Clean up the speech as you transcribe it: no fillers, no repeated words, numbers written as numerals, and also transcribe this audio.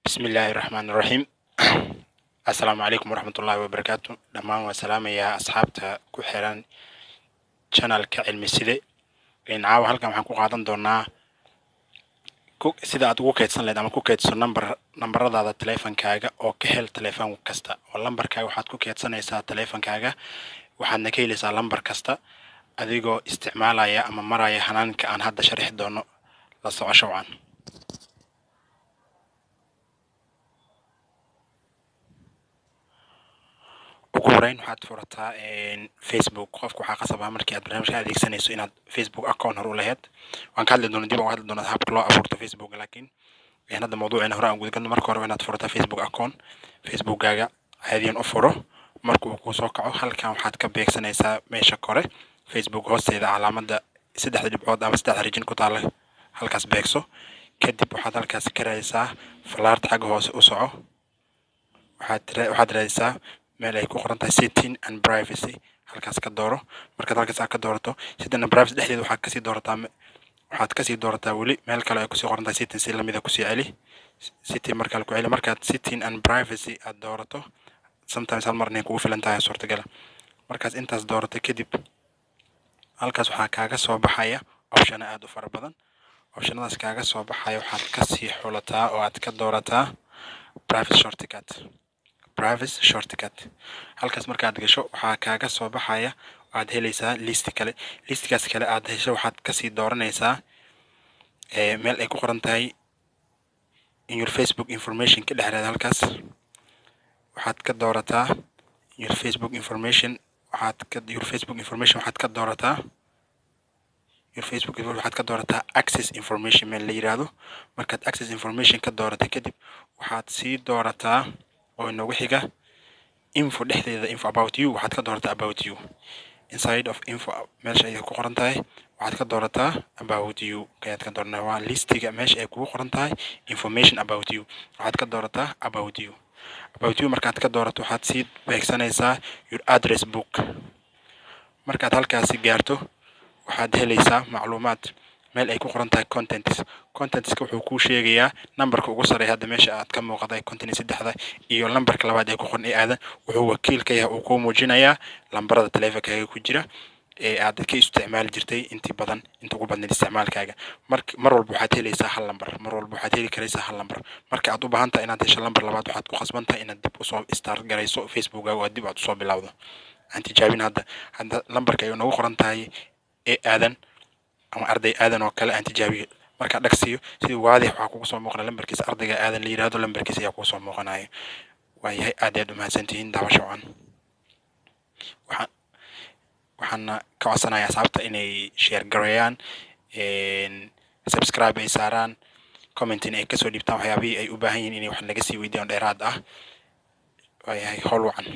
بسم الله الرحمن الرحيم. السلام عليكم ورحمة الله وبركاته. دمان وسلام يا أصحابتا كحيران channel كعلم السيدة. إن عاو هلكا waxaan ku qaadan doonaa sida aad ugu kaydsan lahayd ama ku kaydso nambaradaada taleefankaaga oo ka hel taleefan kasta oo lambarkaaga waxaad ku kaydsanaysaa taleefankaaga waxaadna ka helaysaa lambar kasta adigoo isticmaalaya ama maraya hanaanka aan hadda sharxi doono la socosho wacan. ugu horeyn waxaad furataa Facebook qofku waxaa qasab ah markii aad barnaamijka adeegsanayso inaad Facebook account hore u lahayd waan ka hadli doonaa dib uga hadli doonaa habka loo abuurto Facebook laakiin hadda mawduucina hore aan guda galno marka hore inaad furataa Facebook account Facebookaaga caadiyan u furo markuu ku soo kaco halkan waxaad ka beegsanaysaa meesha kore Facebook hoosteeda calaamadda saddex dhibcood ama saddex rijin ku taala halkaas beegso kadib waxaad halkaas ka raadaysaa falaarta xagga hoose u soco waxaad raadaysaa meel ay ku qoran tahay setting and privacy halkaas ka dooro markaad halkaas ka doorato setting and privacy dhexdeeda waxaad kasii doorataa weli meel kale ay ku sii qoran tahay setting si lamida ku sii celi setting marka ku celi markaad setting and privacy aad doorato sometimes hal mar inay kugu filan tahay suurtagal markaas intaas doorato kadib halkaas waxaa kaaga soo baxaya option aad u fara badan optionadaas kaaga soo baxaya waxaad kasii xulataa oo aad ka doorataa privacy shortcut halkaas markaad gasho waxaa kaaga soo baxaya aad helaysaa listigaas kale aad hesho waxaad kasii dooranaysaa meel ay ku qoran tahay in your Facebook information ka dhexreed halkaas waxaad ka doorataa your Facebook information waxaad ka doorataa access information meel la yiraahdo markaad access information ka doorato kadib waxaad sii doorataa oo inoogu xiga info dhexdeeda info about you waxaad ka doorataa about you inside of info meesha ay ku qoran tahay waxaad ka doorataa about you kayaad ka dooranaa waa listiga meesha ay kugu qoran tahay information about you waxaad ka doorataa about you markaad ka doorato waxaad sii beegsanaysaa your address book markaad halkaasi gaarto waxaad helaysaa macluumaad meel ay ku qoran tahay contentska wuxuu kuu sheegayaa nambarka ugu sareeya hadda meesha aad ka muuqday content saddexda iyo lambarka labaad ee ku qoran ee aadan wuxuu wakiil ka yahay uu ku muujinayaa lambarada taleefankaaga ku jira ee aad ka isticmaali jirtay inta ugu badneed isticmaalkaaga mar walba waxaad helaysaa hal lambar mar walba waxaad heli karaysaa hal lambar marka aad u baahan tahay inaad hesho lambar labaad waxaad ku khasban tahay inaad dib u soo start garayso Facebookaaga oo dib aad u soo bilowdo aan tijaabin hadda lambarka ay noogu qoran tahay ee aadan ama arday aadan oo kale aan tijaabiyo marka dhagsiyo si waadix waxa kugu soo muuqda lambarkiisa ardayga aadan la yiraahdo lambarkiisa ayaa kugu soo muuqanayo waayahay aad u mahadsantihiin daawasho waxaan ka codsanayaa asxaabta inay share gareeyaan subscribe ay saaraan comment in ay ka soo dhiibtaan waxyaabihii ay u baahan yihiin inay wax naga sii weydiiyaan dheeraad ah waayahay hawl wacan